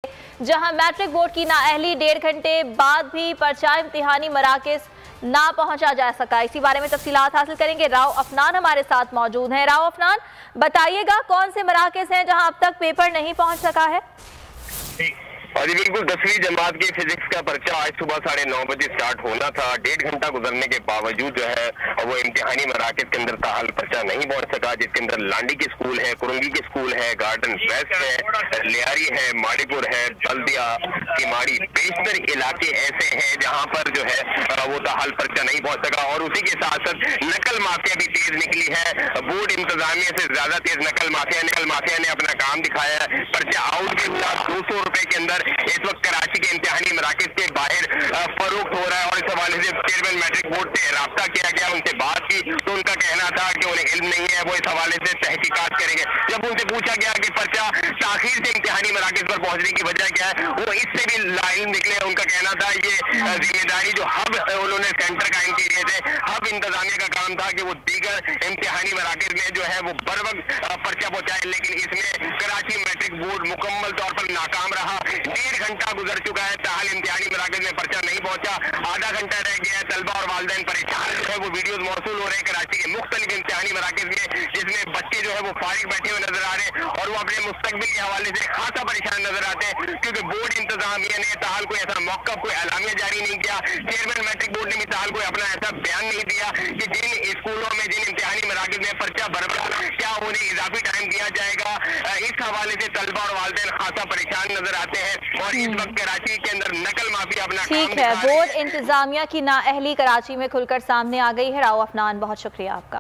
जहां matric board की नाअहली 1.5 घंटे बाद भी पर्चा इम्तिहानी मराकज ना पहुंचा जा सका। इसी बारे में तफसीलात हासिल करेंगे। राव अफनान हमारे साथ मौजूद हैं। राव अफनान, बताइएगा कौन से मराकज हैं जहां अब तक पेपर नहीं पहुंच सका है? जी बिल्कुल, 10वीं जमात की फिजिक्स का पर्चा आज सुबह 9:30 बजे स्टार्ट होना था। 1.5 घंटा गुजरने के बावजूद जो है वो इम्तिहानी मराकज के अंदर ताहाल पर्चा नहीं पहुंच सका, जिसके अंदर लांडी के स्कूल है, कुरंगी के स्कूल है, गार्डन वेस्ट है, लियारी है, माड़ीपुर है, बल्दिया, किमाड़ी, बेशतर इलाके ऐसे हैं जहां पर जो है वो ताहाल पर्चा नहीं पहुंच सका। और उसी के साथ साथ नकल माफिया भी तेज निकली है। बोर्ड इंतजामिया से ज्यादा तेज नकल माफिया ने अपना काम दिखाया है। पर्चा आउट भी हुआ। 200 रुपए के अंदर इस वक्त कराची के इम्तिहानी मराकज के बाहर फरोख्त हो रहा है। और इस हवाले से चेयरमैन मैट्रिक बोर्ड से राब्ता किया गया, उनसे बात की तो उनका कहना था कि उन्हें इल्म नहीं है, वो इस हवाले से तहकीकात करेंगे। जब उनसे पूछा गया कि पर्चा ताखीर से इम्तिहानी मराकज पर पहुंचने की वजह क्या है, वो इससे भी लाइल निकले। उनका कहना था ये जिम्मेदारी जो हब उन्होंने सेंटर कायम किए थे, हब इंतजामिया का काम था कि वो दीगर इम्तिहानी मराकज में जो है वो बर वक्त पर्चा पहुंचाए। लेकिन इसमें कराची मैट्रिक बोर्ड मुकम्मल तौर पर नाकाम रहा। 1.5 घंटा गुजर चुका है, ताहल इम्तिहानी मराकज में पर्चा नहीं पहुंचा। आधा घंटा रह गया है। तलबा और वालिदैन परेशान जो है वो वीडियोज मौसूल हो रहे हैं कराची के मुख्तलिफ इम्तिहानी मराकज में, जिसमें बच्चे जो है वो फारिग बैठे हुए नजर आ रहे हैं और वो अपने मुस्तकबिल के हवाले से खासा परेशान नजर आते हैं, क्योंकि बोर्ड इंतजामिया ने ताहल कोई ऐसा मौका, कोई एलामिया जारी नहीं किया। चेयरमैन मैट्रिक बोर्ड ने भी ताहल कोई अपना ऐसा बयान नहीं दिया कि जिन स्कूलों में, जिन इम्तिहानी मराकज में पर्चा बरबर क्या उन्हें इजाफी टाइम दिया जाएगा। इस हवाले से तलबा और वालिदैन खासा परेशान नजर आते हैं। और इस वक्त कराची के अंदर नकल माफिया अपना ठीक है, बोर्ड इंतजामिया की नाअहली कराची में खुलकर सामने आ गई है। राव अफनान, बहुत शुक्रिया आपका।